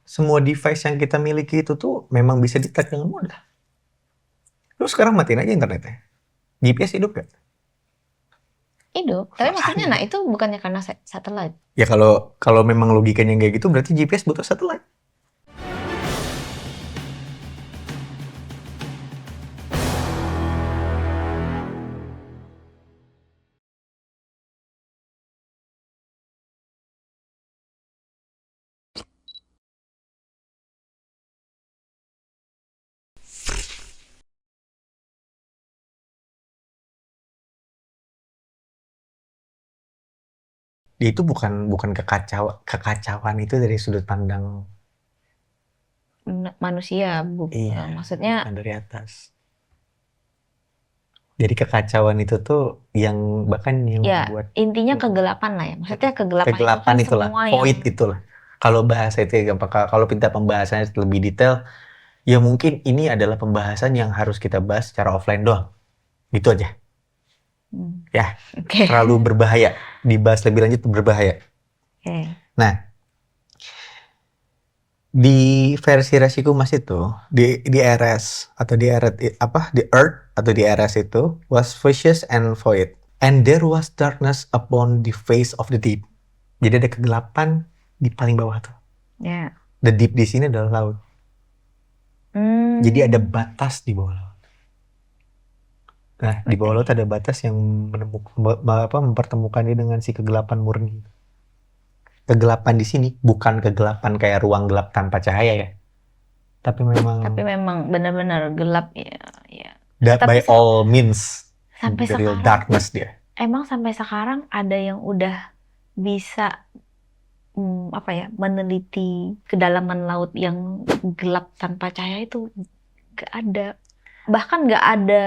semua device yang kita miliki itu tuh memang bisa di-track dengan mudah. Terus sekarang matiin aja internetnya. GPS hidup gak? Hidup. Tapi maksudnya, Makanya. itu bukannya karena satelit. Ya kalau memang logikanya kayak gitu, berarti GPS butuh satelit. Itu bukan kekacauan itu dari sudut pandang Manusia, maksudnya bukan dari atas. Jadi kekacauan itu tuh yang bahkan yang ya membuat intinya kegelapan lah ya. Maksudnya kegelapan itu kan itulah, semua void yang itulah. Kalau bahasa itu ya, apakah kalau pinta pembahasannya lebih detail, ya mungkin ini adalah pembahasan yang harus kita bahas secara offline doang. Gitu aja. Ya, Oke. terlalu berbahaya. Dibahas lebih lanjut berbahaya. Oke. Nah, di versi Resiko Mas itu, di RS atau di Earth atau di RS itu was vicious and void, and there was darkness upon the face of the deep. Jadi ada kegelapan di paling bawah tuh. Ya. The deep di sini adalah laut. Jadi ada batas di bawah laut. Nah, di bawah laut ada batas yang mempertemukan dia dengan si kegelapan murni. Kegelapan di sini bukan kegelapan kayak ruang gelap tanpa cahaya ya. Tapi memang benar-benar gelap ya. that by Tapi all means sampai the real sekarang darkness dia. emang sampai sekarang ada yang udah bisa meneliti kedalaman laut yang gelap tanpa cahaya itu gak ada. Bahkan gak ada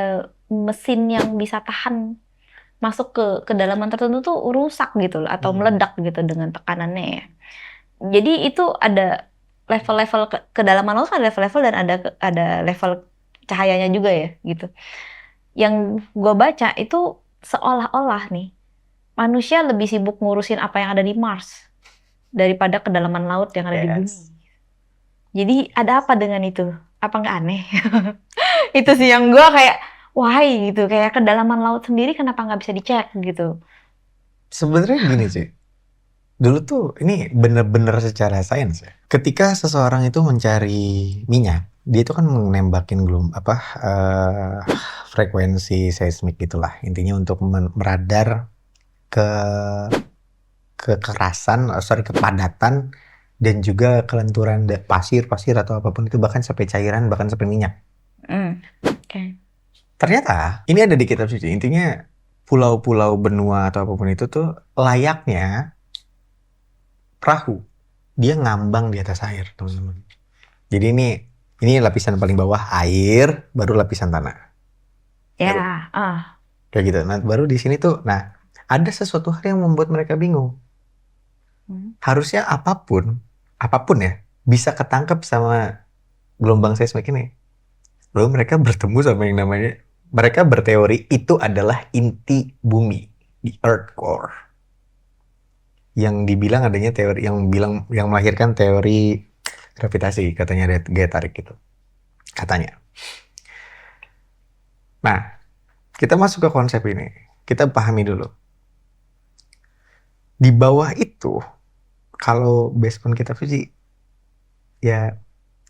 mesin yang bisa tahan masuk ke kedalaman tertentu tuh rusak gitu loh, atau meledak gitu dengan tekanannya ya. Jadi itu ada level-level kedalaman laut, ada level-level dan ada level cahayanya juga ya gitu. Yang gue baca itu seolah-olah nih manusia lebih sibuk ngurusin apa yang ada di Mars daripada kedalaman laut yang ada di bumi. Jadi ada apa dengan itu? Apa nggak aneh? Itu sih yang gue kayak why gitu, kayak kedalaman laut sendiri kenapa nggak bisa dicek gitu. Sebenarnya gini sih, dulu tuh ini bener-bener secara sains ya. Ketika seseorang itu mencari minyak, dia itu kan menembakin frekuensi seismik gitulah. Intinya untuk meradar ke kepadatan dan juga kelenturan pasir atau apapun itu, bahkan sampai cairan, bahkan sampai minyak. Okay. Ternyata ini ada di kitab suci. Intinya pulau-pulau, benua atau apapun itu tuh layaknya perahu. Dia ngambang di atas air, teman-teman. Jadi ini lapisan paling bawah air, baru lapisan tanah. Ya, Kayak gitu. Nah, baru di sini tuh, nah ada sesuatu hal yang membuat mereka bingung. Harusnya apapun ya bisa ketangkep sama gelombang seismik ini. Lalu mereka bertemu sama yang namanya, mereka berteori itu adalah inti bumi, the earth core. Yang dibilang adanya teori yang melahirkan teori gravitasi, katanya ada gaya tarik gitu. Katanya. Nah, kita masuk ke konsep ini. Kita pahami dulu. Di bawah itu, kalau based on kitab suci, ya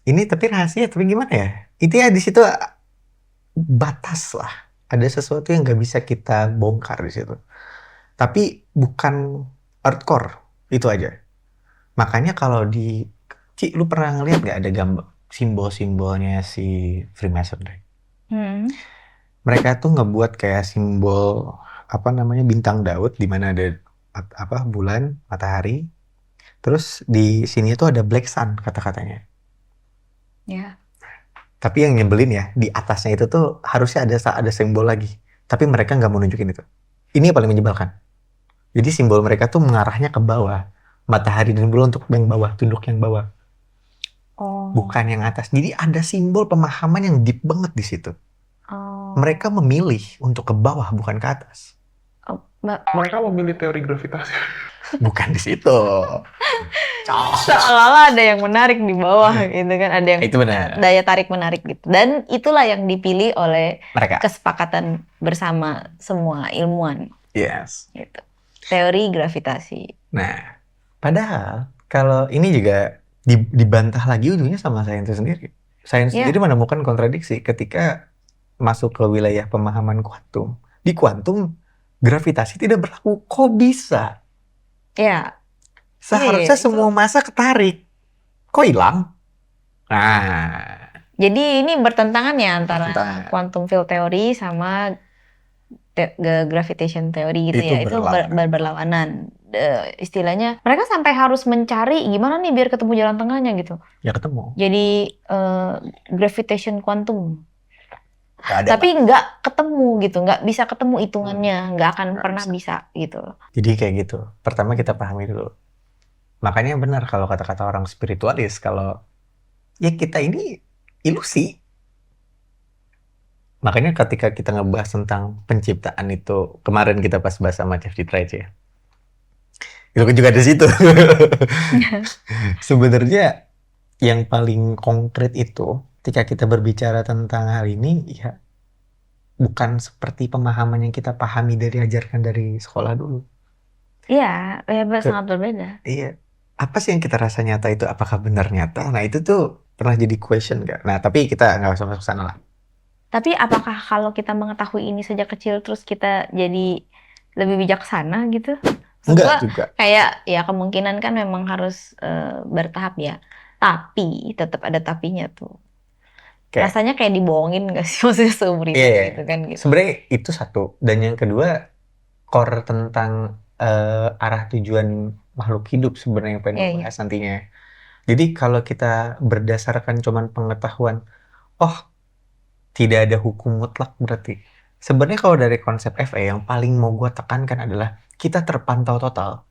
ini tapi rahasia, tapi gimana ya? Itu ya di situ batas lah. Ada sesuatu yang nggak bisa kita bongkar di situ. Tapi bukan earth core, itu aja. Makanya kalau Ci, lu pernah ngeliat nggak ada gambar simbol-simbolnya si Freemasonry? Mereka tuh ngebuat kayak simbol bintang Daud, di mana ada bulan, matahari. Terus di sini tuh ada black sun kata-katanya. Ya. Tapi yang nyebelin ya, di atasnya itu tuh harusnya ada simbol lagi. Tapi mereka nggak mau nunjukin itu. Ini yang paling menyebalkan. Jadi simbol mereka tuh mengarahnya ke bawah. Matahari dan bulan untuk yang bawah, tunduk yang bawah. Bukan yang atas. Jadi ada simbol pemahaman yang deep banget di situ. Mereka memilih untuk ke bawah, bukan ke atas. Mereka memilih teori gravitasi. Bukan di situ. Seolah-olah ada yang menarik di bawah gitu kan, ada yang Itu benar. daya tarik menarik gitu. Dan itulah yang dipilih oleh Mereka. kesepakatan bersama semua ilmuwan Yes. gitu. Teori gravitasi. Nah, padahal kalau ini juga dibantah lagi ujungnya sama sains itu sendiri. Sains Iya. sendiri menemukan kontradiksi ketika masuk ke wilayah pemahaman kuantum. Di kuantum, gravitasi tidak berlaku. Kok bisa? Ya, Seharusnya Iya, semua massa ketarik. Kok hilang? Nah, jadi ini bertentangan ya antara Bertentangan. quantum field theory sama gravitation theory gitu Itu ya. Itu berlawanan. berlawanan. Istilahnya mereka sampai harus mencari gimana nih biar ketemu jalan tengahnya gitu. Ya ketemu. Jadi gravitation quantum. Nggak ada, Tapi nggak ketemu gitu, nggak bisa ketemu hitungannya, nggak akan Nggak pernah bisa. bisa gitu. Jadi kayak gitu. Pertama kita pahami dulu. Makanya benar kalau kata-kata orang spiritualis, kalau ya kita ini ilusi. Makanya ketika kita ngebahas tentang penciptaan itu, kemarin kita pas bahas sama Chef Citra aja ya. Itu kan juga di situ. Sebenarnya yang paling konkret itu, ketika kita berbicara tentang hal ini, ya bukan seperti pemahaman yang kita pahami dari ajarkan dari sekolah dulu. Iya, sangat berbeda. Iya. Apa sih yang kita rasa nyata itu? Apakah benar nyata? Nah itu tuh pernah jadi question gak? Nah tapi kita nggak usah masuk sana lah. Tapi apakah kalau kita mengetahui ini sejak kecil terus kita jadi lebih bijaksana gitu? Maksud Enggak gua, juga. kayak ya kemungkinan kan memang harus bertahap ya. Tapi tetap ada tapinya tuh. Kayak, Rasanya kayak dibohongin gak sih maksudnya seumur hidup Iya. gitu kan gitu. Sebenarnya itu satu. Dan yang kedua, core tentang arah tujuan makhluk hidup sebenarnya yang pengen Iya, gue bahas nantinya. Jadi kalau kita berdasarkan cuman pengetahuan, oh tidak ada hukum mutlak berarti. Sebenarnya kalau dari konsep FA yang paling mau gue tekankan adalah kita terpantau total.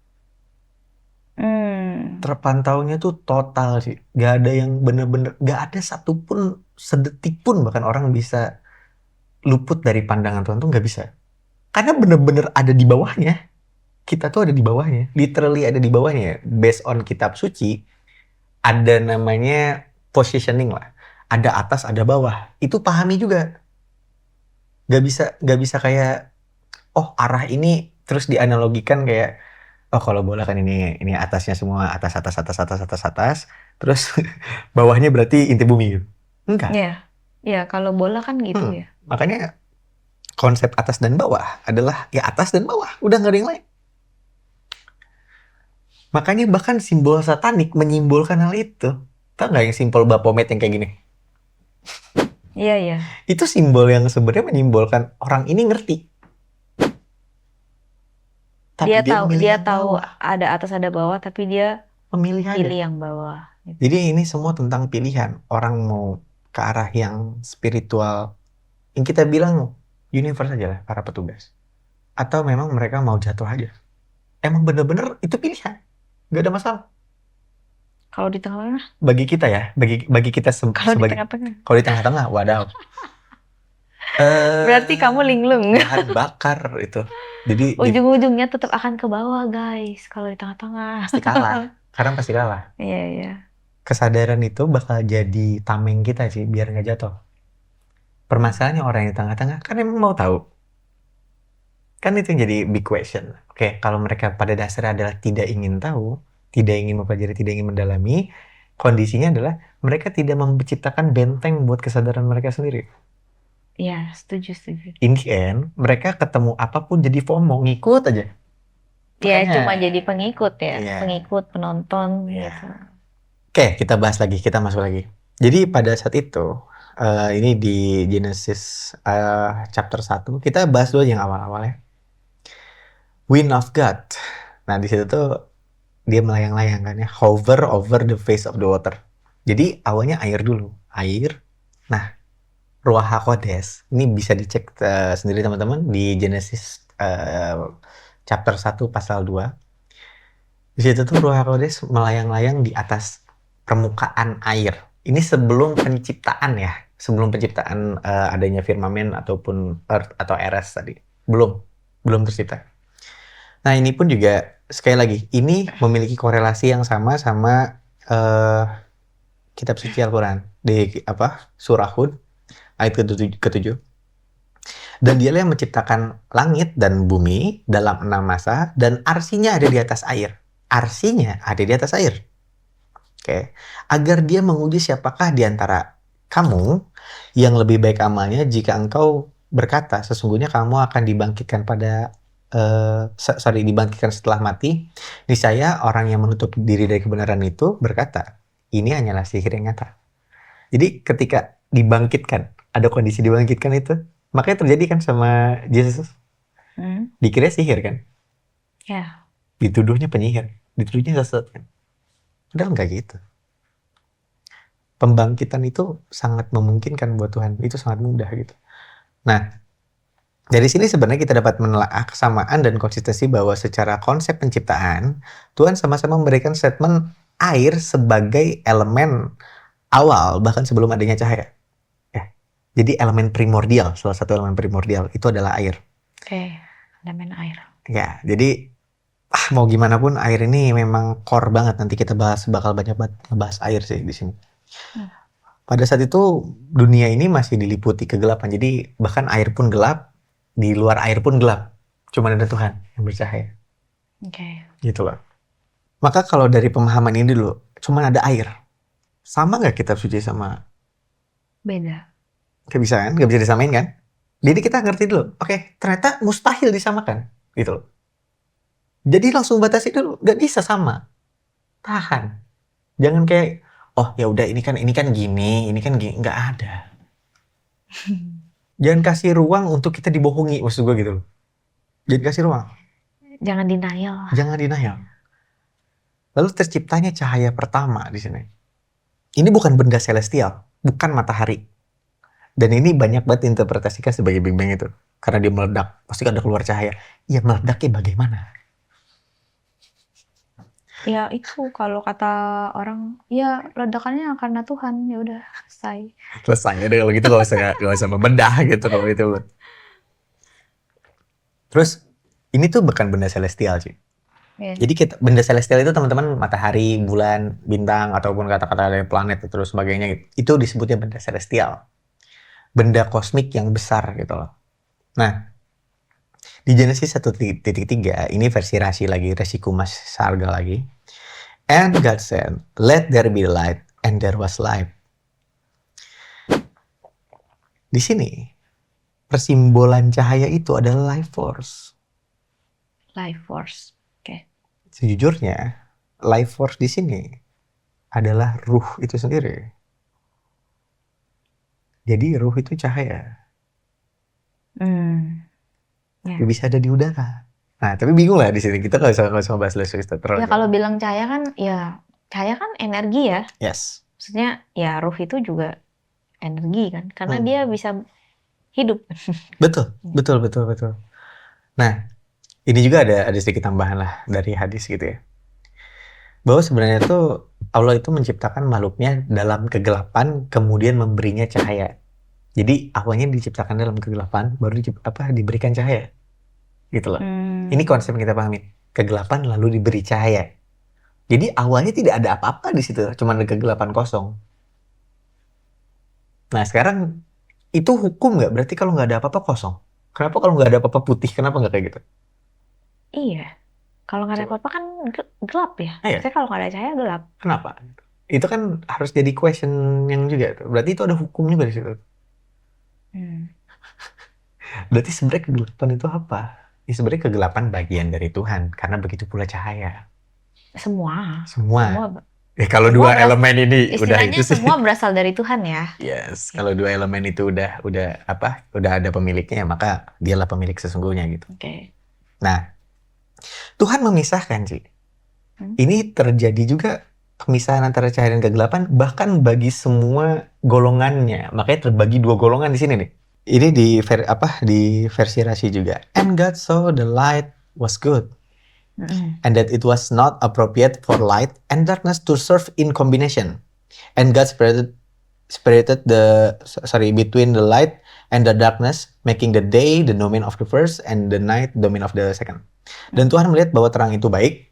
Terpantaunya tuh total sih. Gak ada yang bener-bener, gak ada satupun, sedetik pun bahkan orang bisa luput dari pandangan Tuhan tuh gak bisa. Karena bener-bener ada di bawahnya. Kita tuh ada di bawahnya. Literally ada di bawahnya. Based on kitab suci, ada namanya positioning lah. Ada atas, ada bawah. Itu pahami juga. Gak bisa kayak, oh arah ini terus dianalogikan kayak, oh kalau bola kan ini atasnya semua atas, terus bawahnya berarti inti bumi gitu. Enggak. Iya, kalau bola kan gitu ya. Makanya konsep atas dan bawah adalah ya atas dan bawah, udah nggak ada yang lain. Makanya bahkan simbol satanik menyimbolkan hal itu. Tahu nggak yang simbol Baphomet yang kayak gini? Iya. Itu simbol yang sebenarnya menyimbolkan orang ini ngerti. Tapi Dia memilih yang tahu bawah. ada atas ada bawah, tapi dia Memilih aja. pilih yang bawah. Gitu. Jadi ini semua tentang pilihan. Orang mau ke arah yang spiritual, yang kita bilang universe aja lah, para petugas. Atau memang mereka mau jatuh aja. Emang bener-bener itu pilihan. Gak ada masalah. Kalau di tengah-tengah? Bagi kita ya, bagi kita Kalau di sebagai... tengah-tengah? Kalau di tengah-tengah, wadaw. Berarti kamu linglung. Bahan bakar itu. Jadi ujung-ujungnya tetap akan ke bawah, guys. Kalau di tengah-tengah. pasti kalah. Sekarang pasti kalah. Iya. Kesadaran itu bakal jadi tameng kita sih, biar nggak jatuh. Permasalahannya orang yang di tengah-tengah kan emang mau tahu. Kan itu yang jadi big question. Oke, kalau mereka pada dasarnya adalah tidak ingin tahu, tidak ingin mempelajari, tidak ingin mendalami, kondisinya adalah mereka tidak menciptakan benteng buat kesadaran mereka sendiri. Iya, setuju. In the end, mereka ketemu apapun jadi FOMO, ngikut aja. Iya, Makanya- cuma jadi pengikut ya. Iya. Pengikut, penonton Iya. gitu. Oke, kita bahas lagi, kita masuk lagi. Jadi pada saat itu, ini di Genesis chapter 1, kita bahas dulu yang awal-awalnya. Wind of God. Nah, di situ tuh dia melayang-layang kan ya, hover over the face of the water. Jadi awalnya air dulu, air. Nah, Ruach HaKodes, ini bisa dicek sendiri teman-teman di Genesis chapter 1 pasal 2. Di situ tuh Ruach HaKodes melayang-layang di atas permukaan air. Ini sebelum penciptaan ya, sebelum penciptaan adanya firmamen ataupun earth atau eres tadi. Belum belum tercipta. Nah, ini pun juga sekali lagi ini memiliki korelasi yang sama kitab suci Al-Quran di surah Hud ayat ke-7. Dan dialah yang menciptakan langit dan bumi dalam 6 masa dan arsinya ada di atas air. Arsinya ada di atas air. Oke. Agar dia menguji siapakah di antara kamu yang lebih baik amalnya jika engkau berkata sesungguhnya kamu akan dibangkitkan dibangkitkan setelah mati. Niscaya orang yang menutup diri dari kebenaran itu berkata, ini hanyalah sihir yang nyata. Jadi ketika dibangkitkan, ada kondisi dibangkitkan itu, makanya terjadi kan sama Yesus. Dikira sihir kan? Ya. Dituduhnya penyihir, dituduhnya sesat kan? Padahal nggak gitu. Pembangkitan itu sangat memungkinkan buat Tuhan, itu sangat mudah gitu. Nah, dari sini sebenarnya kita dapat menelaah kesamaan dan konsistensi bahwa secara konsep penciptaan, Tuhan sama-sama memberikan statement air sebagai elemen awal, bahkan sebelum adanya cahaya. Jadi elemen primordial, salah satu elemen primordial itu adalah air. Oke, elemen air. Ya, jadi mau gimana pun air ini memang core banget. Nanti kita bakal banyak banget ngebahas air sih di sini. Pada saat itu dunia ini masih diliputi kegelapan. Jadi bahkan air pun gelap, di luar air pun gelap. Cuman ada Tuhan yang bercahaya. Oke. Gitu loh. Maka kalau dari pemahaman ini dulu, cuman ada air. Sama nggak kitab suci sama? Beda. Gak bisa kan? Gak bisa disamain kan? Jadi kita ngerti dulu. Oke, ternyata mustahil disamakan. Gitu loh. Jadi langsung batasi dulu. Gak bisa sama. Tahan. Jangan kayak, oh ya udah ini kan gini, ini kan gini. Nggak ada. Jangan kasih ruang untuk kita dibohongi, maksud gue gitu loh. Jangan kasih ruang. Jangan denial. Jangan denial. Lalu terciptanya cahaya pertama di sini. Ini bukan benda celestial, bukan matahari. Dan ini banyak banget interpretasikan sebagai Big Bang itu. Karena dia meledak, pasti ada keluar cahaya. Ya meledaknya bagaimana? Ya itu kalau kata orang, ya ledakannya karena Tuhan, ya udah selesai. Selesai deh kalau gitu, gak usah membedah gitu kalau itu. Terus ini tuh bukan benda celestial sih. Jadi benda celestial itu teman-teman matahari, bulan, bintang ataupun kata-kata dari planet terus sebagainya itu disebutnya benda celestial. Benda kosmik yang besar gitu loh. Nah, di Genesis 1:3 ini versi Rashi lagi, Resiku Mas Sarga lagi. And God said, let there be light, and there was light. Di sini persimbolan cahaya itu adalah life force. Life force. Oke. Sejujurnya, life force di sini adalah ruh itu sendiri. Jadi ruh itu cahaya. Ya. Bisa ada di udara. Nah, tapi bingung lah di sini. Kita nggak usah bahas terlalu. Ya kalau bilang cahaya kan energi ya. Yes. Maksudnya ya ruh itu juga energi kan, karena dia bisa hidup. Betul. Nah, ini juga ada sedikit tambahan lah dari hadis gitu ya. Bahwa sebenarnya tuh Allah itu menciptakan makhluknya dalam kegelapan, kemudian memberinya cahaya. Jadi awalnya diciptakan dalam kegelapan, baru diberikan cahaya. Gitu loh. Ini konsep yang kita pahami. Kegelapan lalu diberi cahaya. Jadi awalnya tidak ada apa-apa di situ, cuma ada kegelapan kosong. Nah sekarang itu hukum nggak? Berarti kalau nggak ada apa-apa kosong. Kenapa kalau nggak ada apa-apa putih? Kenapa nggak kayak gitu? Iya. Kalau nggak ada apa-apa kan gelap ya. Iya. Saya kalau nggak ada cahaya gelap. Kenapa? Itu kan harus jadi question yang juga. Berarti itu ada hukum juga di situ. Berarti sebenarnya kegelapan itu apa? Ya sebenarnya kegelapan bagian dari Tuhan. Karena begitu pula cahaya. Semua. Kalau dua elemen ini udah itu sih. Semua berasal dari Tuhan ya. Yes, kalau dua elemen itu udah ada pemiliknya, maka dialah pemilik sesungguhnya gitu. Oke. Nah, Tuhan memisahkan sih. Ini terjadi juga pemisahan antara cahaya dan kegelapan bahkan bagi semua golongannya. Makanya terbagi dua golongan di sini nih. Ini di versi Rashi juga. And God saw the light was good. And that it was not appropriate for light and darkness to serve in combination. And God separated separated between the light and the darkness, making the day the domain of the first and the night domain of the second. Dan Tuhan melihat bahwa terang itu baik,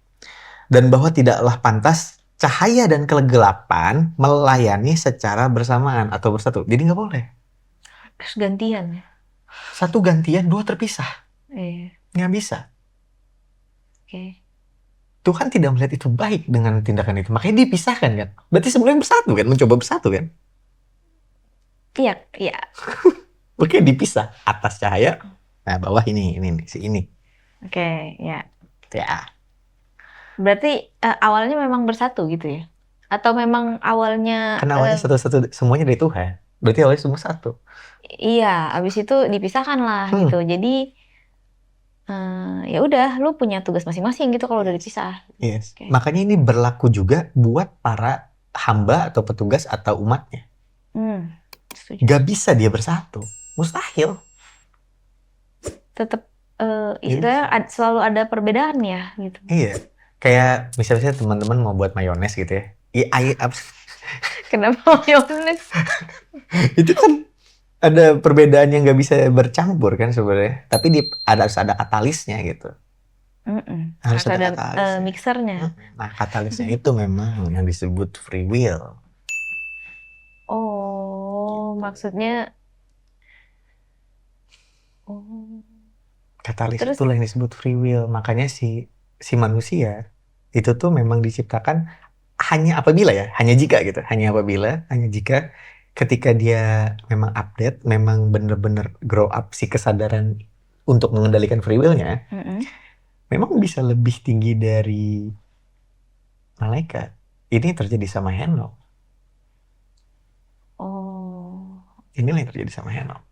dan bahwa tidaklah pantas cahaya dan kegelapan melayani secara bersamaan atau bersatu. Jadi nggak boleh. Terus gantian. Satu gantian, dua terpisah. Iya. Nggak bisa. Oke. Tuhan tidak melihat itu baik dengan tindakan itu. Makanya dipisahkan kan. Berarti sebelumnya bersatu kan. Mencoba bersatu kan. Iya, iya. Makanya dipisah. Atas cahaya. Nah bawah ini. Oke, ya. Ya. Berarti awalnya memang bersatu gitu ya? Atau memang awalnya Karena awalnya satu-satu semuanya dari Tuhan. Berarti awalnya semua satu. iya, abis itu dipisahkan lah gitu. Jadi ya udah, lu punya tugas masing-masing gitu kalau udah dipisah. Yes. Oke. Makanya ini berlaku juga buat para hamba atau petugas atau umatnya. Setuju. Gak bisa dia bersatu. Mustahil. Tetap istilahnya selalu ada perbedaan ya gitu. Iya. Kayak misalnya teman-teman mau buat mayones gitu ya. Kenapa mayones? Itu kan ada perbedaan yang nggak bisa bercampur kan sebenarnya. Tapi harus ada katalisnya gitu. Harus ada katalisnya. mixernya. Nah katalisnya itu memang yang disebut free will. Oh, maksudnya. Katalis Terus? itulah yang disebut free will. Makanya si manusia itu tuh memang diciptakan hanya jika ketika dia memang update, memang bener-bener grow up si kesadaran untuk mengendalikan free will-nya, memang bisa lebih tinggi dari malaikat. Ini terjadi sama Henok. Oh. Inilah yang terjadi sama Henok.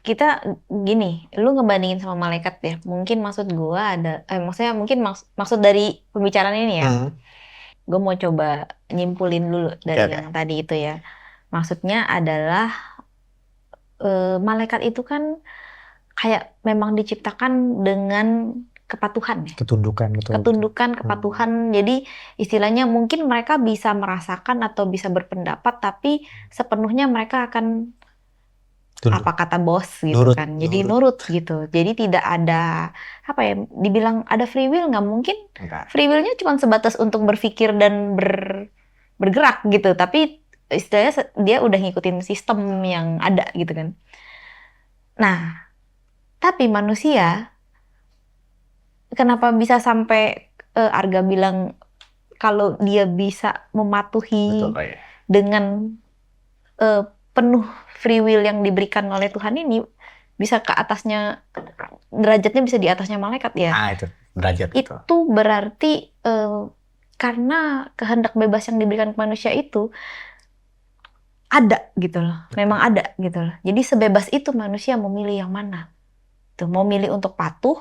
Kita gini, lu ngebandingin sama malaikat ya. Mungkin maksud gua maksudnya mungkin maksud dari pembicaraan ini ya. Gue mau coba nyimpulin dulu dari yang tadi itu ya. Maksudnya adalah malaikat itu kan kayak memang diciptakan dengan kepatuhan ya. Ketundukan, betul. Ketundukan, kepatuhan. Jadi istilahnya mungkin mereka bisa merasakan atau bisa berpendapat, tapi sepenuhnya mereka akan apa kata bos gitu kan. Jadi nurut gitu. Jadi tidak ada apa ya, dibilang ada free will nggak mungkin. Enggak. Free will-nya cuma sebatas untuk berpikir dan bergerak gitu. Tapi istilahnya dia udah ngikutin sistem yang ada gitu kan. Nah, tapi manusia kenapa bisa sampai Arga bilang kalau dia bisa mematuhi dengan penuh free will yang diberikan oleh Tuhan ini, bisa ke atasnya, derajatnya bisa di atasnya malaikat ya. Itu derajat itu berarti karena kehendak bebas yang diberikan ke manusia itu ada gitu loh, memang ada gitu loh. Jadi sebebas itu manusia memilih yang mana, tuh mau milih untuk patuh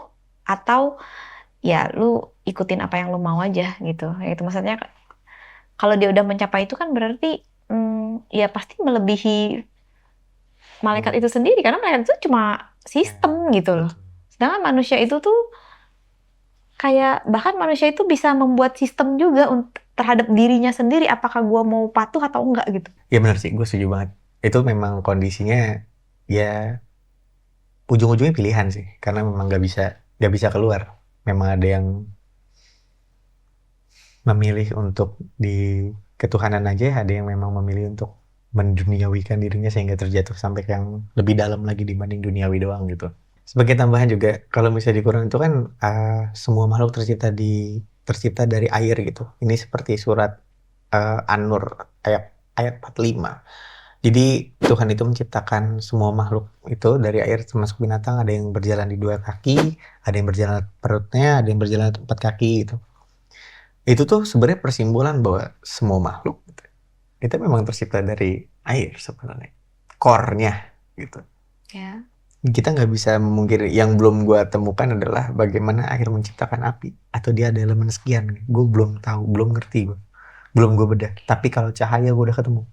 atau ya lu ikutin apa yang lu mau aja gitu. Itu maksudnya kalau dia udah mencapai itu kan berarti ya pasti melebihi malaikat itu sendiri, karena malaikat itu cuma sistem gitu loh. Sedangkan manusia itu tuh kayak, bahkan manusia itu bisa membuat sistem juga terhadap dirinya sendiri, apakah gua mau patuh atau enggak gitu. Ya benar sih, gue setuju banget. Itu memang kondisinya ya ujung-ujungnya pilihan sih, karena memang nggak bisa keluar. Memang ada yang memilih untuk di ketuhanan aja, ada yang memang memilih untuk menduniawikan dirinya sehingga terjatuh sampai ke yang lebih dalam lagi dibanding duniawi doang gitu. Sebagai tambahan juga, kalau misalnya di Quran itu kan semua makhluk tercipta dari air gitu. Ini seperti surat An-Nur ayat 45. Jadi Tuhan itu menciptakan semua makhluk itu dari air, termasuk binatang. Ada yang berjalan di 2 kaki, ada yang berjalan perutnya, ada yang berjalan 4 kaki gitu. Itu tuh sebenarnya persimbolan bahwa semua makhluk itu memang tercipta dari air sebenarnya, core-nya gitu. Ya. Kita nggak bisa memungkiri. Yang belum gue temukan adalah bagaimana air menciptakan api, atau dia ada elemen sekian. Gue belum tahu, belum ngerti gue, belum gue bedah. Tapi kalau cahaya gue udah ketemu.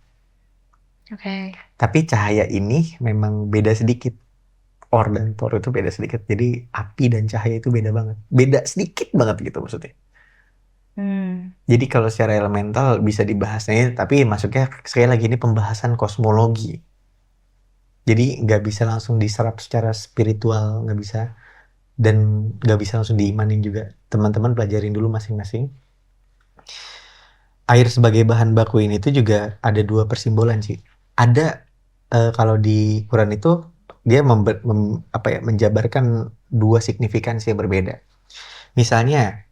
Oke. Tapi cahaya ini memang beda sedikit. Or dan Tor itu beda sedikit. Jadi api dan cahaya itu beda banget, beda sedikit banget gitu maksudnya. Jadi kalau secara elemental bisa dibahasnya, tapi masuknya sekali lagi ini pembahasan kosmologi. Jadi nggak bisa langsung diserap secara spiritual, nggak bisa. Dan nggak bisa langsung diimanin juga. Teman-teman pelajarin dulu masing-masing. Air sebagai bahan baku ini tuh juga ada 2 persimbolan sih. Ada kalau di Quran itu dia menjabarkan 2 signifikansi yang berbeda. Misalnya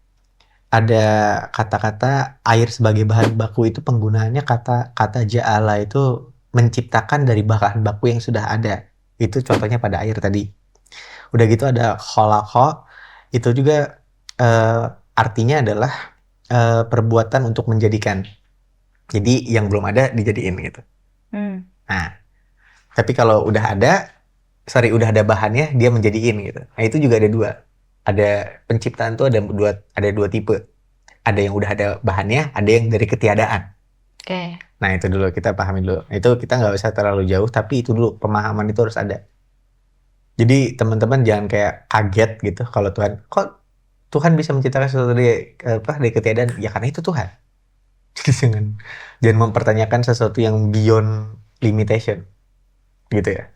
ada kata-kata air sebagai bahan baku itu penggunaannya kata ja'ala itu menciptakan dari bahan baku yang sudah ada. Itu contohnya pada air tadi. Udah gitu ada khalaqa, itu juga artinya adalah perbuatan untuk menjadikan. Jadi yang belum ada dijadiin gitu. Nah, tapi kalau udah ada bahannya dia menjadiin gitu. Nah, itu juga ada 2. Ada penciptaan tuh ada 2 tipe. Ada yang udah ada bahannya, ada yang dari ketiadaan. Oke. Nah, itu dulu kita pahami dulu. Itu kita nggak usah terlalu jauh, tapi itu dulu pemahaman itu harus ada. Jadi teman-teman jangan kayak kaget gitu kalau kok Tuhan bisa menciptakan sesuatu dari ketiadaan? Ya karena itu Tuhan. Jadi jangan mempertanyakan sesuatu yang beyond limitation, gitu ya.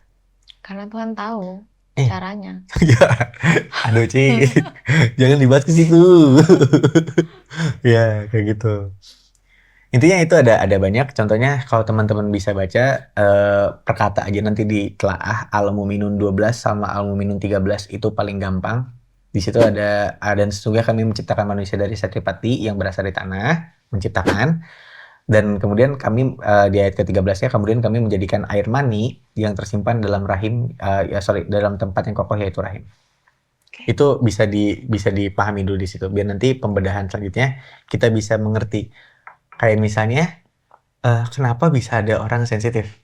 Karena Tuhan tahu caranya. Ya, aduh Ci, jangan dibahas ke situ. Ya, kayak gitu. Intinya itu ada banyak. Contohnya kalau teman-teman bisa baca perkata aja nanti ditelaah Al-Mu'minun 12 sama Al-Mu'minun 13 itu paling gampang. Di situ ada dan sesungguhnya kami menciptakan manusia dari satripati yang berasal dari tanah, menciptakan. Dan kemudian kami di ayat ke-13-nya kemudian kami menjadikan air mani yang tersimpan dalam rahim dalam tempat yang kokoh yaitu rahim. Itu bisa dipahami dulu di situ biar nanti pembedahan selanjutnya kita bisa mengerti. Kayak misalnya kenapa bisa ada orang sensitif?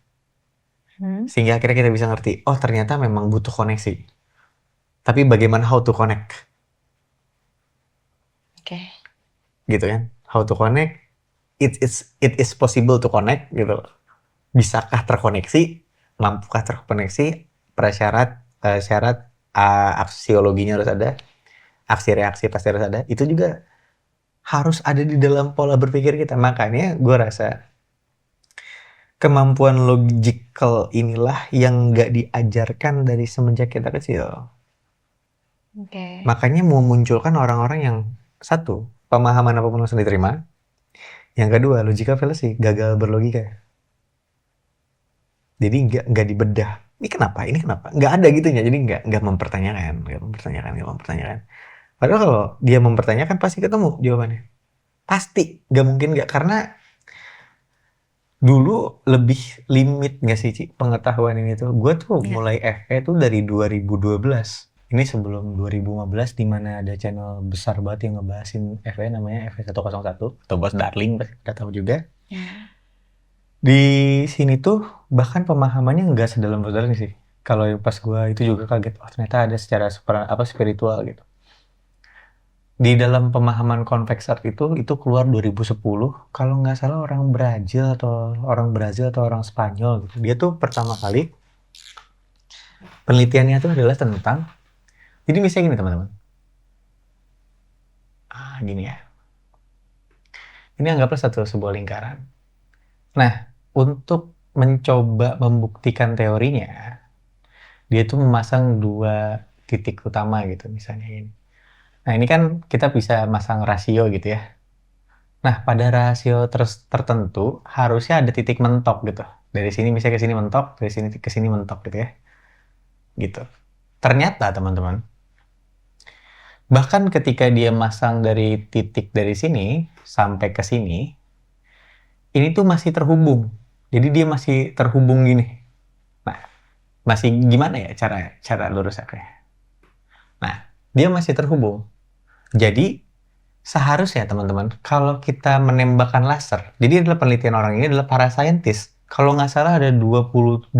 Sehingga akhirnya kita bisa ngerti, oh ternyata memang butuh koneksi. Tapi bagaimana how to connect? Oke. Gitu kan? How to connect? It is possible to connect gitu. Bisakah terkoneksi? Mampukah terkoneksi? Prasyarat, syarat aksiologinya harus ada. Aksi reaksi pasti harus ada. Itu juga harus ada di dalam pola berpikir kita. Makanya gue rasa kemampuan logical inilah yang nggak diajarkan dari semenjak kita kecil. Makanya memunculkan orang-orang yang satu, pemahaman apapun langsung diterima. Yang kedua, logical fallacy, gagal berlogika. Jadi nggak dibedah. Ini kenapa? Nggak ada gitunya. Jadi nggak mempertanyakan. Padahal kalau dia mempertanyakan pasti ketemu jawabannya. Pasti, nggak mungkin nggak. Karena dulu lebih limit nggak sih Ci, pengetahuan ini tuh. Gue tuh mulai FE tuh dari 2012. Ini sebelum 2015 di mana ada channel besar banget yang ngebahasin FE namanya FE 101 atau Bos Darling, kita tahu juga. Di sini tuh bahkan pemahamannya nggak sedalam Bos Darling sih. Kalau pas gue itu juga kaget, oh ternyata ada secara spiritual gitu. Di dalam pemahaman convex art itu keluar 2010 kalau nggak salah orang Brazil atau orang Spanyol gitu. Dia tuh pertama kali penelitiannya tuh adalah tentang, jadi misalnya gini teman-teman, gini ya, ini anggaplah sebuah lingkaran. Nah, untuk mencoba membuktikan teorinya, dia tuh memasang 2 titik utama gitu misalnya ini. Nah ini kan kita bisa masang rasio gitu ya. Nah pada rasio tertentu harusnya ada titik mentok gitu. Dari sini misalnya ke sini mentok, dari sini ke sini mentok gitu ya. Gitu. Ternyata teman-teman, bahkan ketika dia masang dari titik dari sini sampai ke sini, ini tuh masih terhubung. Jadi dia masih terhubung gini. Nah, masih gimana ya cara lurusnya? Nah, dia masih terhubung. Jadi seharusnya teman-teman, kalau kita menembakkan laser, jadi adalah penelitian orang ini adalah para saintis. Kalau nggak salah ada 20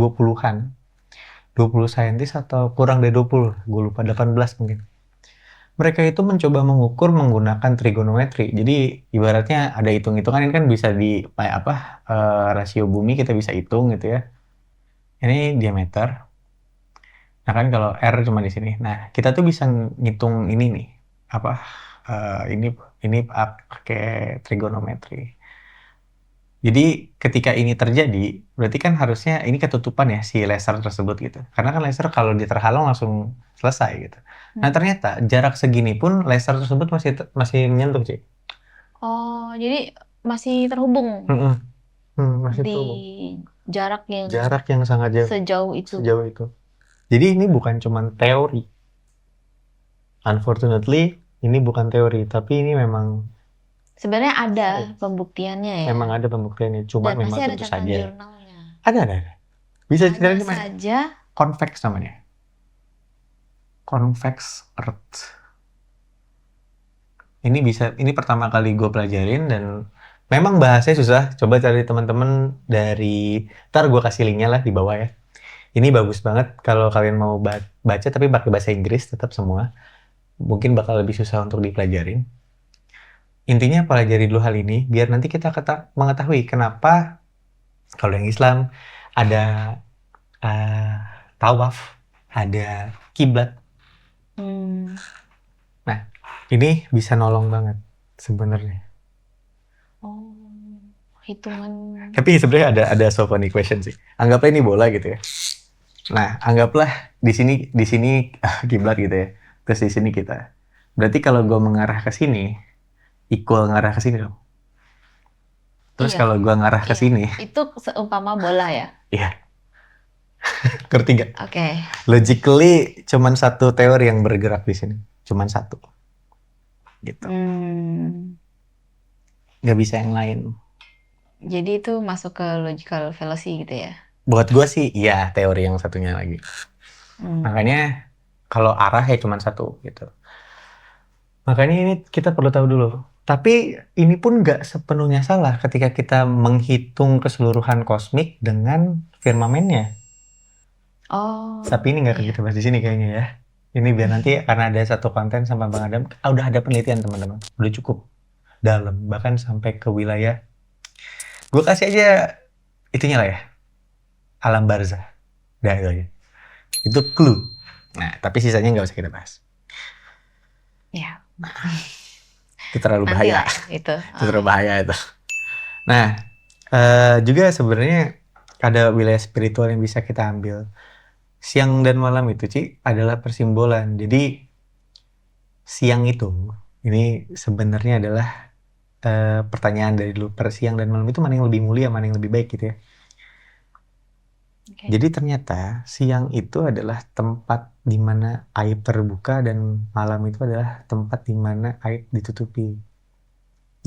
saintis atau kurang dari 20, gue lupa 18 mungkin. Mereka itu mencoba mengukur menggunakan trigonometri. Jadi ibaratnya ada hitung-hitungan ini kan bisa di rasio bumi kita bisa hitung gitu ya. Ini diameter. Nah kan kalau R cuma di sini. Nah kita tuh bisa ngitung ini nih ini pakai trigonometri. Jadi ketika ini terjadi, berarti kan harusnya ini ketutupan ya si laser tersebut gitu. Karena kan laser kalau dia terhalang langsung selesai gitu. Nah ternyata jarak segini pun laser tersebut masih menyentuh, Ci. Oh, jadi masih terhubung Mm-mm. Masih di terhubung. jarak yang sangat jauh. sejauh itu. Sejauh itu. Jadi ini bukan cuman teori. Unfortunately, ini bukan teori, tapi ini memang Sebenarnya ada Science. pembuktiannya ya. memang ada pembuktiannya. Cuma Dan pasti memang ada tentu catatan saja. jurnalnya. Ada. Bisa Hanya ceritain gimana? saja Convex namanya. Convex Earth. Ini pertama kali gue pelajarin dan memang bahasanya susah. Coba cari teman-teman dari, ntar gue kasih linknya lah di bawah ya. Ini bagus banget kalau kalian mau baca tapi pakai bahasa Inggris tetap semua. Mungkin bakal lebih susah untuk dipelajarin. Intinya pelajari dulu hal ini biar nanti kita mengetahui kenapa kalau yang Islam ada tawaf, ada kiblat. Nah, ini bisa nolong banget sebenarnya. oh, hitungan. Tapi sebenarnya ada so funny question sih. Anggaplah ini bola gitu ya. Nah, anggaplah di sini kiblat gitu ya. Terus di sini kita. Berarti kalau gue mengarah ke sini, equal ngarah ke sini dong. Terus Iya. kalau gue ngarah ke Iya. sini, Itu seumpama bola ya. iya. Ngerti nggak? Oke. Logically, cuman satu teori yang bergerak di sini. Cuman satu. Gitu. Nggak bisa yang lain. Jadi itu masuk ke logical fallacy gitu ya. Buat gue sih, iya teori yang satunya lagi. Makanya kalau arah ya cuma satu gitu. Makanya ini kita perlu tahu dulu. Tapi ini pun nggak sepenuhnya salah ketika kita menghitung keseluruhan kosmik dengan firmamennya. Oh. Tapi ini nggak kita bahas di sini kayaknya ya. Ini biar nanti karena ada satu konten sama Bang Adam, udah ada penelitian teman-teman, udah cukup dalam, bahkan sampai ke wilayah. Gue kasih aja itunya lah ya, alam barzah. Dah itu aja. Itu clue. Nah, tapi sisanya nggak usah kita bahas. Ya. Itu terlalu Nanti bahaya. lah ya, itu. Itu terlalu bahaya itu. Nah, juga sebenarnya ada wilayah spiritual yang bisa kita ambil. Siang dan malam itu, Ci, adalah persimbolan. Jadi siang itu, ini sebenarnya adalah pertanyaan dari dulu. Per siang dan malam itu mana yang lebih mulia, mana yang lebih baik gitu ya. Okay. Jadi ternyata siang itu adalah tempat di mana aib terbuka dan malam itu adalah tempat di mana aib ditutupi.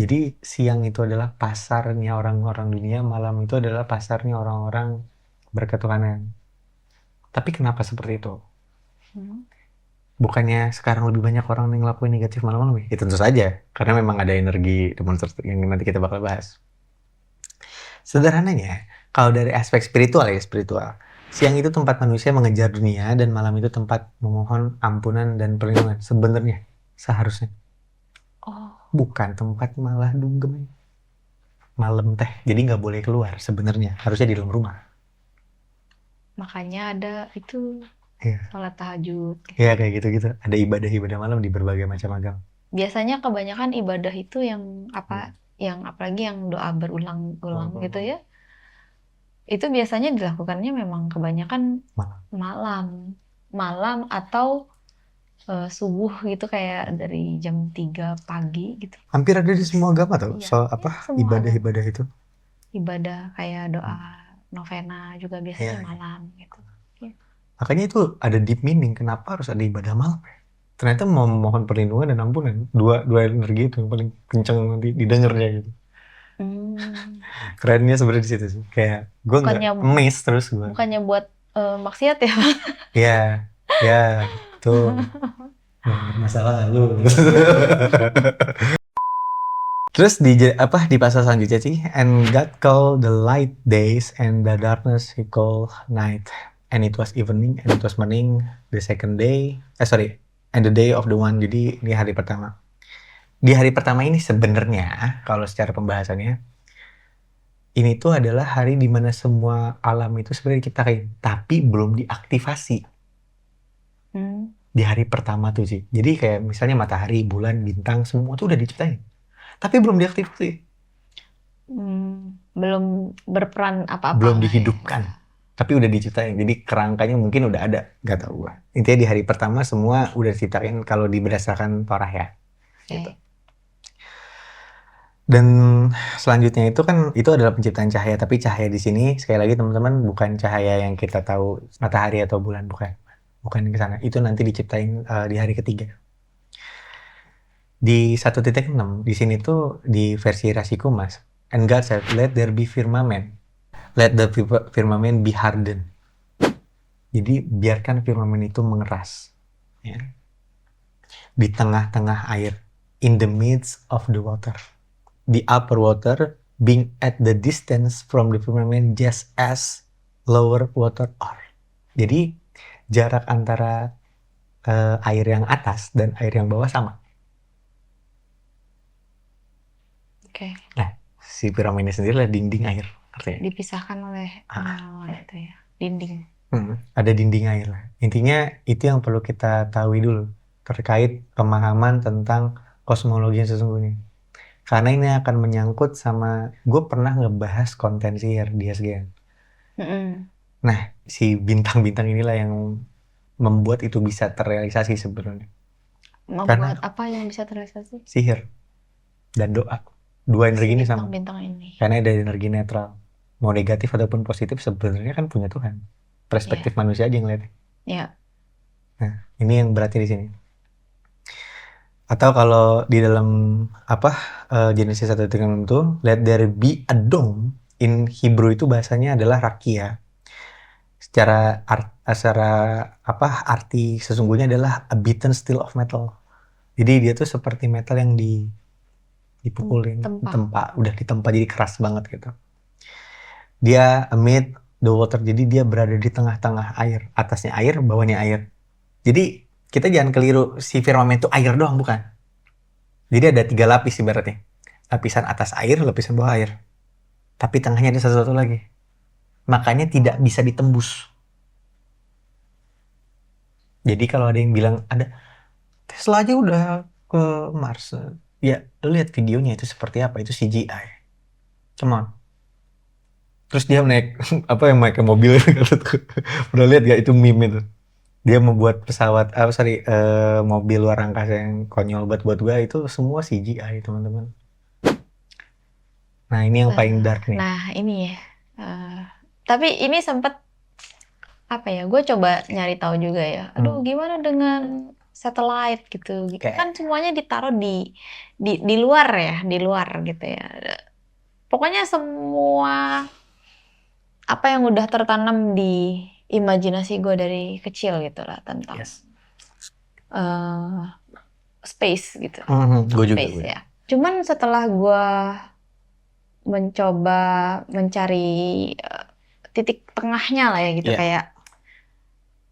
Jadi siang itu adalah pasarnya orang-orang dunia, malam itu adalah pasarnya orang-orang berketuhanan. Tapi kenapa seperti itu? Bukannya sekarang lebih banyak orang yang ngelakuin negatif malam-malam ya? Ya tentu saja, karena memang ada energi demonstrasi yang nanti kita bakal bahas. Sederhananya, kalau dari aspek spiritual ya, siang itu tempat manusia mengejar dunia dan malam itu tempat memohon ampunan dan perlindungan. Sebenarnya, seharusnya. Oh. Bukan tempat malah dugem. Malam teh, jadi nggak boleh keluar sebenarnya. Harusnya di dalam rumah. Makanya ada itu sholat tahajud. Iya kayak gitu-gitu. Ada ibadah-ibadah malam di berbagai macam agama. Biasanya kebanyakan ibadah itu yang yang apalagi yang doa berulang-ulang gitu ya. Itu biasanya dilakukannya memang kebanyakan malam atau subuh gitu kayak dari jam 3 pagi gitu. Hampir ada di semua agama tuh. Iya, Soal ibadah-ibadah itu. Ibadah kayak doa novena juga biasanya malam gitu. Ya. Makanya itu ada deep meaning kenapa harus ada ibadah malam. Ternyata memohon perlindungan dan ampunan. Dua energi itu yang paling kenceng nanti didengarnya gitu. Kerennya sebenarnya di situ sih. Kayak gue nggak miss terus gue. Bukannya buat maksiat ya? Ya, tuh. Masalah lu. Terus di pasal selanjutnya sih, and God called the light days and the darkness he called night, and it was evening and it was morning the second day, and the day of the one. Jadi ini hari pertama. Di hari pertama ini sebenarnya kalau secara pembahasannya ini tuh adalah hari di mana semua alam itu sebenarnya diciptakan, tapi belum diaktifasi. di hari pertama tuh sih. Jadi kayak misalnya matahari, bulan, bintang, semua tuh udah diciptain. Tapi belum diaktifkan, Belum berperan apa-apa belum lah ya. dihidupkan. Tapi udah diciptain. Jadi kerangkanya mungkin udah ada, gak tau gua. Intinya di hari pertama semua udah diciptain kalau berdasarkan Torah ya. Oke. Gitu. Dan selanjutnya itu kan itu adalah penciptaan cahaya, tapi cahaya di sini sekali lagi teman-teman bukan cahaya yang kita tahu matahari atau bulan, bukan ke sana. Itu nanti diciptain di hari ketiga. Di 1.6 di sini tuh di versi Rasiku Mas, and God said, let there be firmament, let the firmament be hardened. Jadi biarkan firmament itu mengeras, ya, di tengah-tengah air, in the midst of the water. The upper water being at the distance from the firmament just as lower water are. Jadi jarak antara air yang atas dan air yang bawah sama. Oke. Nah, si firmament ini sendiri adalah dinding air, artinya. Dipisahkan oleh itu ya, dinding. Ada dinding air lah. Intinya itu yang perlu kita tahu dulu terkait pemahaman tentang kosmologi yang sesungguhnya. Karena ini akan menyangkut sama, gue pernah ngebahas konten sihir di SGN. Nah, si bintang-bintang inilah yang membuat itu bisa terrealisasi sebenarnya. Membuat apa yang bisa terrealisasi? Sihir dan doa. Dua energi ini sama. Bintang ini. Karena ada energi netral. Mau negatif ataupun positif sebenarnya kan punya Tuhan. Perspektif manusia aja yang lihat. Iya. Nah, ini yang berarti di sini. Atau kalau di dalam Genesis 1:6 itu, let there be a dome, in Hebrew itu bahasanya adalah rakia. Secara arti sesungguhnya adalah a beaten steel of metal. Jadi dia tuh seperti metal yang dipukulin, udah ditempa jadi keras banget gitu. Dia amid the water, jadi dia berada di tengah-tengah air, atasnya air, bawahnya air. Jadi kita jangan keliru si firmament itu air doang, bukan. Jadi ada 3 lapis ibaratnya. Lapisan atas air, lapisan bawah air. Tapi tengahnya ada sesuatu lagi. Makanya tidak bisa ditembus. Jadi kalau ada yang bilang ada Tesla aja udah ke Mars. Ya, lu lihat videonya itu seperti apa? Itu CGI. Come on. Terus dia naik naik mobil pernah lihat gak itu meme itu? Dia membuat pesawat mobil luar angkasa yang konyol buat gua itu semua CGI teman-teman. Nah ini yang paling dark nih. Nah ini ya. Tapi ini sempet gue coba nyari tahu juga ya. Aduh gimana dengan satellite gitu. Kan semuanya ditaruh di luar ya, di luar gitu ya. Pokoknya semua apa yang udah tertanam di imajinasi gue dari kecil gitu lah tentang space gitu. Gue juga. Space, ya. Cuman setelah gue mencoba mencari titik tengahnya lah ya gitu, kayak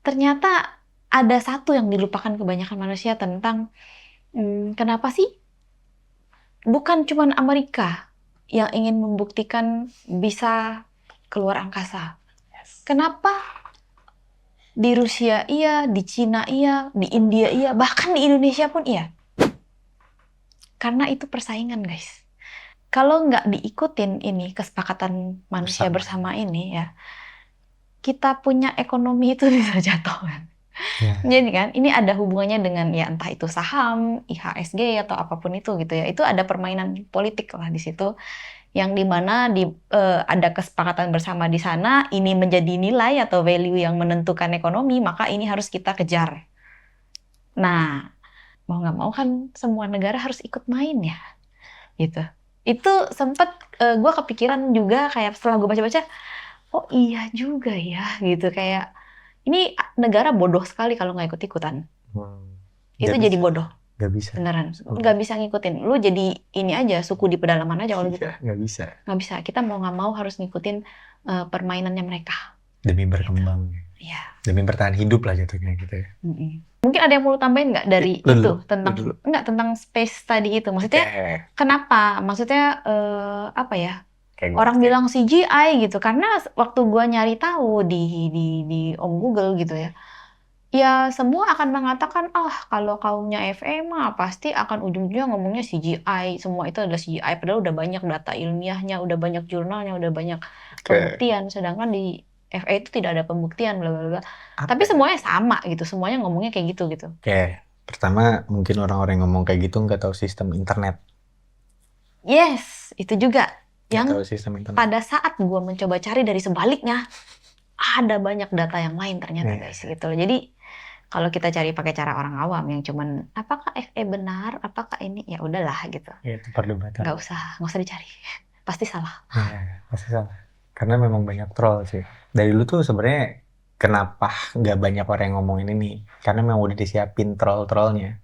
ternyata ada satu yang dilupakan kebanyakan manusia tentang kenapa sih bukan cuman Amerika yang ingin membuktikan bisa keluar angkasa. Kenapa di Rusia iya, di Cina iya, di India iya, bahkan di Indonesia pun iya. Karena itu persaingan, guys. Kalau nggak diikutin ini kesepakatan manusia bersama ini ya, kita punya ekonomi itu bisa jatuh kan. Jadi kan ini ada hubungannya dengan ya entah itu saham, IHSG atau apapun itu gitu ya. Itu ada permainan politik lah di situ. Yang dimana ada kesepakatan bersama di sana, ini menjadi nilai atau value yang menentukan ekonomi, maka ini harus kita kejar. Nah, mau nggak mau kan semua negara harus ikut main ya, gitu. Itu sempat gue kepikiran juga kayak setelah gue baca-baca, oh iya juga ya, gitu kayak ini negara bodoh sekali kalau nggak ikut-ikutan. Itu jadi bodoh. Gak bisa. Beneran, gak bisa ngikutin. Lu jadi ini aja, suku di pedalaman aja kalau gitu. Gak bisa. Gak bisa. Kita mau gak mau harus ngikutin permainannya mereka. Demi berkembang. Iya. Demi bertahan hidup lah jatuhnya gitu ya. Mungkin ada yang perlu tambahin nggak dari itu tentang space tadi itu? Maksudnya kenapa? Maksudnya orang bilang CGI gitu. Karena waktu gua nyari tahu di Om Google gitu ya. Ya semua akan mengatakan, kalau kaumnya FE mah pasti akan ujung-ujungnya ngomongnya CGI, semua itu adalah CGI, padahal udah banyak data ilmiahnya, udah banyak jurnalnya, udah banyak Oke. pembuktian, sedangkan di FE itu tidak ada pembuktian, bla bla bla. Tapi Apa ya? semuanya sama gitu, semuanya ngomongnya kayak gitu. Oke. Pertama, mungkin orang-orang yang ngomong kayak gitu nggak tahu sistem internet. Yes, itu juga Nggak yang tahu sistem internet. pada saat gua mencoba cari dari sebaliknya, ada banyak data yang lain ternyata Iya. guys gitu loh. Jadi kalau kita cari pakai cara orang awam yang cuman apakah FE benar, apakah ini, ya udahlah gitu. Ya, itu perdebatan. Nggak usah dicari. Pasti salah. Iya, pasti salah. Karena memang banyak troll sih. Dari dulu tuh sebenarnya kenapa nggak banyak orang yang ngomongin ini? Karena memang udah disiapin troll-trollnya.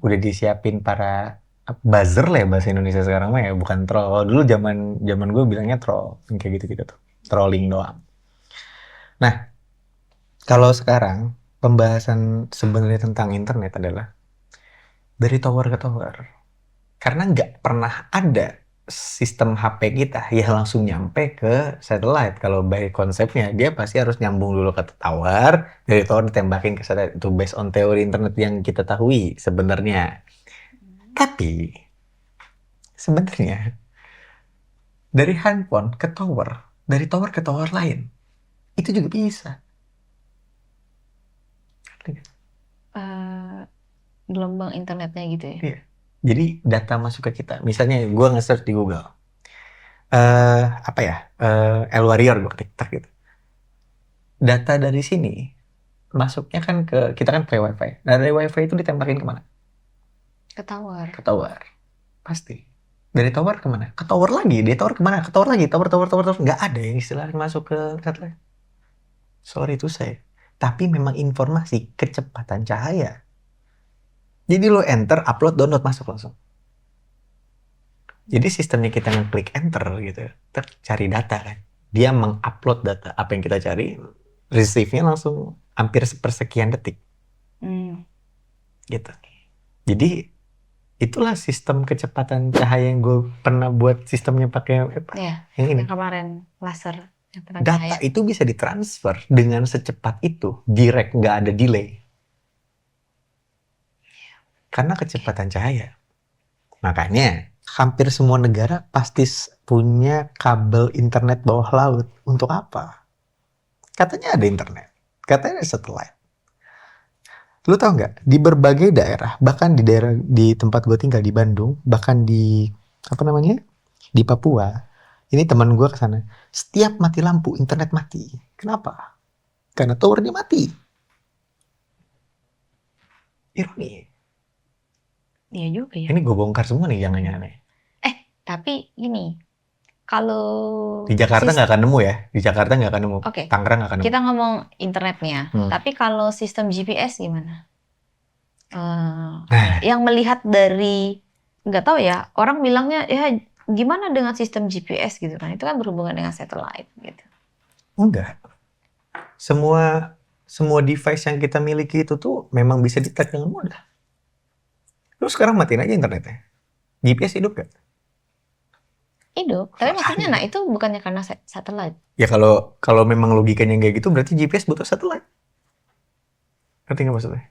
Udah disiapin para buzzer lah ya bahasa Indonesia sekarang mah ya, bukan troll. Kalau dulu zaman gue bilangnya troll, yang kayak gitu-gitu tuh. Trolling doang. Nah, kalau sekarang pembahasan sebenarnya tentang internet adalah dari tower ke tower. Karena nggak pernah ada sistem HP kita ya langsung nyampe ke satelit. Kalau by konsepnya dia pasti harus nyambung dulu ke tower, dari tower ditembakin ke satelit. Itu based on teori internet yang kita tahui sebenarnya. Tapi sebenarnya dari handphone ke tower, dari tower ke tower lain, itu juga bisa. Gelombang internetnya gitu ya. Iya. Jadi data masuk ke kita. Misalnya gue nge-search di Google. L-Warrior gue ketik tek gitu. Data dari sini masuknya kan ke kita kan pakai wifi. Nah dari wifi itu ditembakin kemana? Ke tower. Ke tower. Pasti. Dari tower kemana? Ke tower lagi. Dari tower kemana? Ke tower lagi. Tower. Nggak ada yang istilahnya masuk ke satelit. Sorry to say. Tapi memang informasi kecepatan cahaya. Jadi lo enter, upload, download, masuk langsung. Jadi sistemnya kita ngeklik enter gitu. Cari data kan. Dia mengupload data. Apa yang kita cari, receive-nya langsung hampir sepersekian detik. Gitu. Jadi itulah sistem kecepatan cahaya yang gue pernah buat sistemnya pakai yang ini. Yang kemarin laser yang tentang Data cahaya. itu bisa ditransfer dengan secepat itu, direct, nggak ada delay. Karena kecepatan cahaya. Makanya hampir semua negara pasti punya kabel internet bawah laut. Untuk apa? Katanya ada internet. Katanya ada satelit. Lu tau nggak? Di berbagai daerah, bahkan di tempat gue tinggal di Bandung, bahkan di di Papua. Ini teman gue kesana. Setiap mati lampu, internet mati. Kenapa? Karena towernya mati. Ironi. Iya juga ya. Ini gue bongkar semua nih yang aneh-aneh. Tapi gini, kalau Di Jakarta nggak akan nemu ya. Di Jakarta nggak akan nemu. Oke. Tangerang nggak akan nemu. Kita ngomong internetnya, tapi kalau sistem GPS gimana? Yang melihat dari, nggak tahu ya, orang bilangnya ya gimana dengan sistem GPS gitu kan? Itu kan berhubungan dengan satelit gitu. Enggak. Semua device yang kita miliki itu tuh memang bisa di-track dengan mudah. Lu sekarang matiin aja internetnya. GPS hidup gak? Hidup. Tapi maksudnya itu bukannya karena satelit. Ya kalau memang logikanya kayak gitu berarti GPS butuh satelit. Ngerti nggak maksudnya?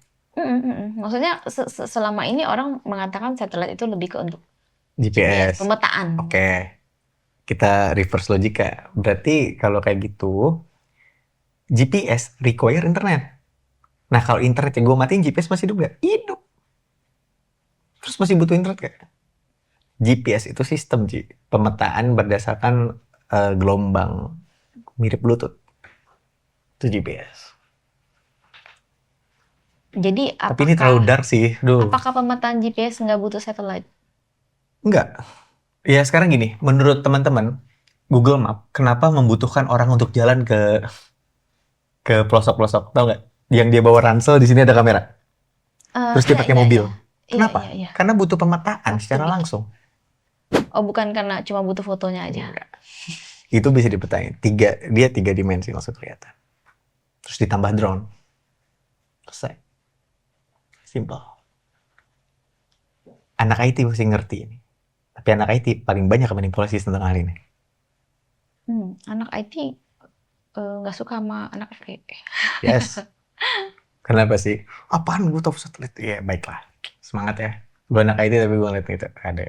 Maksudnya selama ini orang mengatakan satelit itu lebih ke untuk GPS. pemetaan. Oke. Kita reverse logika. Berarti kalau kayak gitu GPS require internet. Nah kalau internet yang gue matiin GPS masih hidup gak? Hidup. Terus masih butuh internet gak? GPS itu sistem, Ji. Pemetaan berdasarkan gelombang. Mirip Bluetooth. Itu GPS. Jadi tapi ini terlalu dark sih. Apakah pemetaan GPS nggak butuh satelit? Enggak. Ya sekarang gini, menurut teman-teman, Google Map kenapa membutuhkan orang untuk jalan ke pelosok-pelosok? Tahu nggak? Yang dia bawa ransel, di sini ada kamera. Terus dia pakai mobil. Kenapa? Iya. Karena butuh pemetaan secara langsung. Oh, bukan karena cuma butuh fotonya aja. Enggak. Itu bisa dipetain. Dia 3 dimensi langsung kelihatan. Terus ditambah drone. Selesai. Simple. Anak IT pasti ngerti ini. Tapi anak IT paling banyak manipulasi tentang hal ini. Anak IT nggak suka sama anak FE. Yes. Kenapa sih? Apaan gue tahu satelit? Ya baiklah, semangat ya. Gue anak IT tapi gue ngeliat gitu. Ada.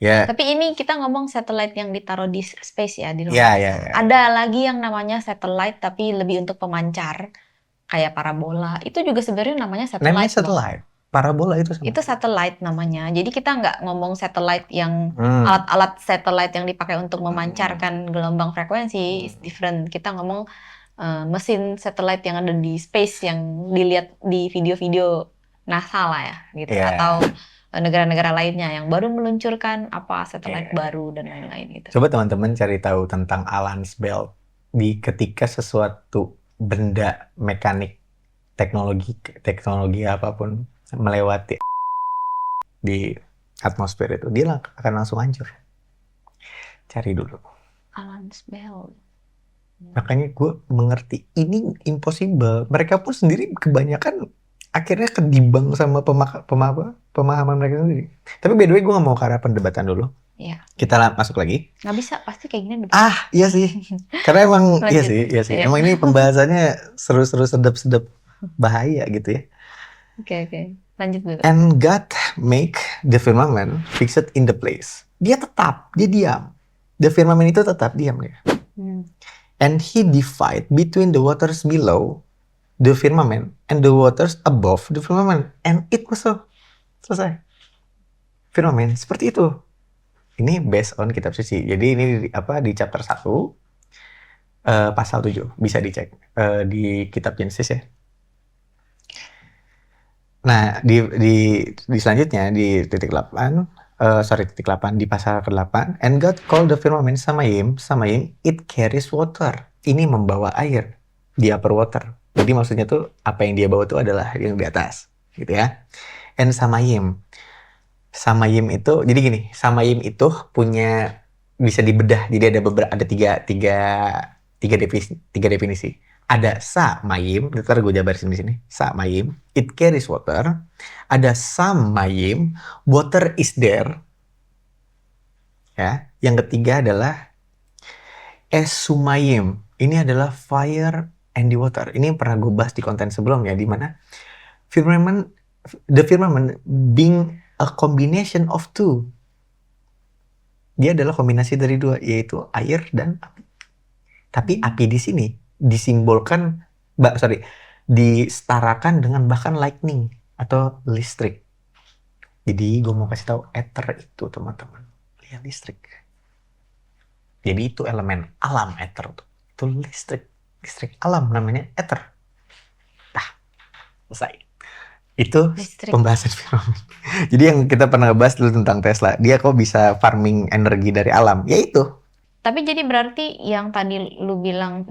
Ya, Tapi ini kita ngomong satellite yang ditaruh di space ya, di luar ya, ya, angkasa. ya. Ada lagi yang namanya satellite tapi lebih untuk pemancar, kayak parabola. Itu juga sebenarnya namanya Namanya satellite loh. satellite. Parabola itu sama. Itu satellite namanya. Jadi kita nggak ngomong satellite yang Hmm. alat-alat satellite yang dipakai untuk memancarkan gelombang frekuensi, is different. Kita ngomong mesin satellite yang ada di space yang dilihat di video-video NASA lah ya, gitu. Iya. Atau negara-negara lainnya yang baru meluncurkan apa satellite Iya. baru dan lain-lain gitu. Coba teman-teman cari tahu tentang Allen's Belt. Ketika sesuatu benda mekanik, teknologi apapun melewati di atmosfer itu, dia akan langsung hancur. Cari dulu. Allen's Belt. Makanya gue mengerti ini impossible. Mereka pun sendiri kebanyakan akhirnya kedibang sama pemahaman mereka sendiri. Tapi by the way gue gak mau ke arah perdebatan dulu. Iya. Kita masuk lagi. Nggak bisa, pasti kayak gini. Iya sih. Karena emang iya sih. Iya. Emang ini pembahasannya seru-seru sedap-sedap bahaya gitu ya. Oke. Lanjut dulu. And God make the firmament fixed in the place. Dia diam. The firmament itu tetap diam dia. And he divide between the waters below the firmament and the waters above the firmament. And it was so. Selesai. Firmament seperti itu. Ini based on kitab suci. Jadi ini di chapter 1 pasal 7. Bisa dicek di kitab Genesis ya. Nah, di selanjutnya di titik 8 di pasal ke-8, and God called the firmament Samayim, it carries water. Ini membawa air, di upper water. Jadi maksudnya tuh apa yang dia bawa tuh adalah yang di atas, gitu ya. And Samayim itu, jadi gini, Samayim itu punya bisa dibedah. Jadi ada tiga definisi. Ada Samayim, ntar gue jabarin di sini. Samayim, it carries water. Ada Samayim, water is there. Ya, yang ketiga adalah Esumayim. Ini adalah fire and the water. Ini yang pernah gue bahas di konten sebelumnya, di mana the firmament being a combination of two. Dia adalah kombinasi dari dua, yaitu air dan api. Tapi api di sini disimbolkan, disetarakan dengan bahkan lightning atau listrik. Jadi gue mau kasih tahu ether itu teman-teman, ya listrik. Jadi itu elemen alam ether itu listrik alam namanya ether. Selesai. Itu Listrik. pembahasan firmament. Jadi yang kita pernah bahas dulu tentang Tesla, dia kok bisa farming energi dari alam, ya itu. Tapi jadi berarti yang tadi lu bilang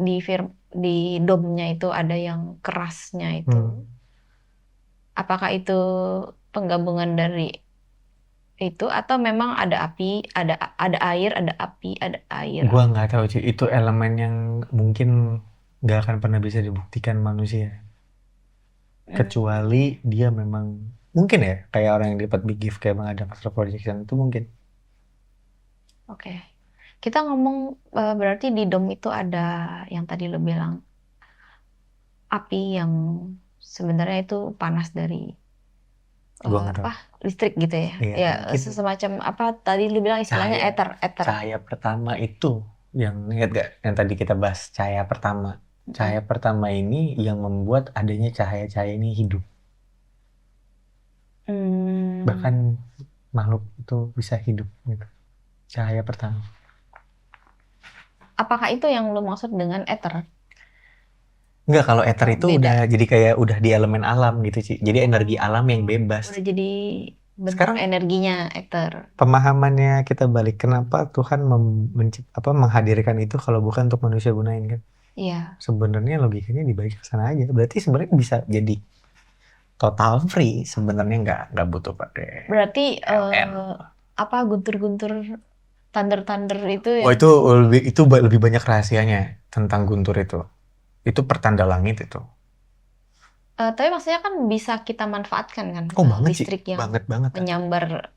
di domnya itu ada yang kerasnya itu. Apakah itu penggabungan dari itu atau memang ada api, ada air, ada api, ada air? Gua nggak tahu sih, itu elemen yang mungkin nggak akan pernah bisa dibuktikan manusia. Kecuali dia memang mungkin ya kayak orang yang dapat big gift kayak Bang Adam Astral Projection itu mungkin. Oke. Kita ngomong berarti di dom itu ada yang tadi lo bilang api yang sebenarnya itu panas dari listrik gitu ya. Iya, Ya semacam apa tadi lo bilang istilahnya ether. Cahaya pertama itu yang ingat gak yang tadi kita bahas cahaya pertama. Cahaya pertama ini yang membuat adanya cahaya-cahaya ini hidup. Bahkan makhluk itu bisa hidup gitu. Cahaya pertama. Apakah itu yang lo maksud dengan ether? Enggak, kalau ether itu beda. udah jadi kayak udah di elemen alam gitu sih. Jadi energi alam yang bebas. Udah jadi bentuk Sekarang energinya ether. Pemahamannya kita balik, kenapa Tuhan menghadirkan itu kalau bukan untuk manusia gunain kan? Iya. Sebenarnya logikanya dibalik ke sana aja. Berarti sebenarnya bisa jadi total free. Sebenarnya nggak butuh pakai. Berarti guntur-guntur thunder itu ya? Oh itu lebih banyak rahasianya tentang guntur itu. Itu pertanda langit itu. Tapi maksudnya kan bisa kita manfaatkan kan? Oh banget sih, listrik yang banget. menyambar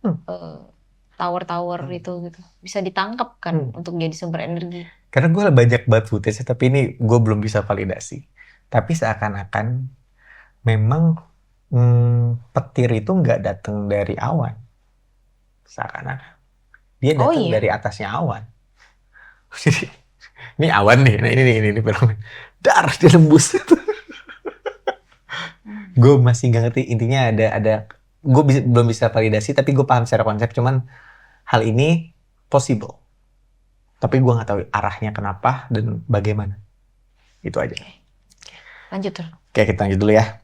tower-tower itu gitu. Bisa ditangkap kan untuk jadi sumber energi. Karena gue banyak banget footage, tapi ini gue belum bisa validasi. Tapi seakan-akan memang petir itu nggak datang dari awan, seakan-akan dia Oh datang iya. dari atasnya awan. Jadi ini awan nih, nah ini fenomena darah dia nembus. Gue masih nggak ngerti intinya, gue belum bisa validasi, tapi gue paham secara konsep. Cuman hal ini possible, tapi gue nggak tahu arahnya kenapa dan bagaimana. Itu aja. Lanjut tuh. Oke, kita lanjut dulu ya,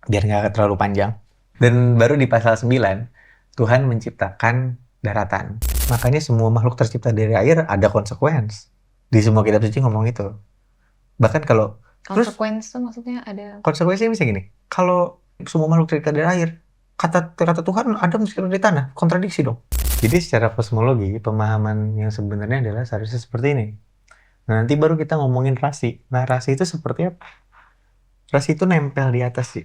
biar nggak terlalu panjang. Dan baru di pasal 9, Tuhan menciptakan daratan. Makanya semua makhluk tercipta dari air ada konsekuens. Di semua kitab suci ngomong itu. Bahkan kalau terus Konsekuensi tuh maksudnya ada. konsekuensinya bisa gini, kalau semua makhluk tercipta dari air, kata Tuhan ada meskipun di tanah, kontradiksi dong. Jadi secara kosmologi, pemahaman yang sebenarnya adalah seharusnya seperti ini. Nah, nanti baru kita ngomongin rasi. Nah, rasi itu seperti apa? Rasi itu nempel di atas sih.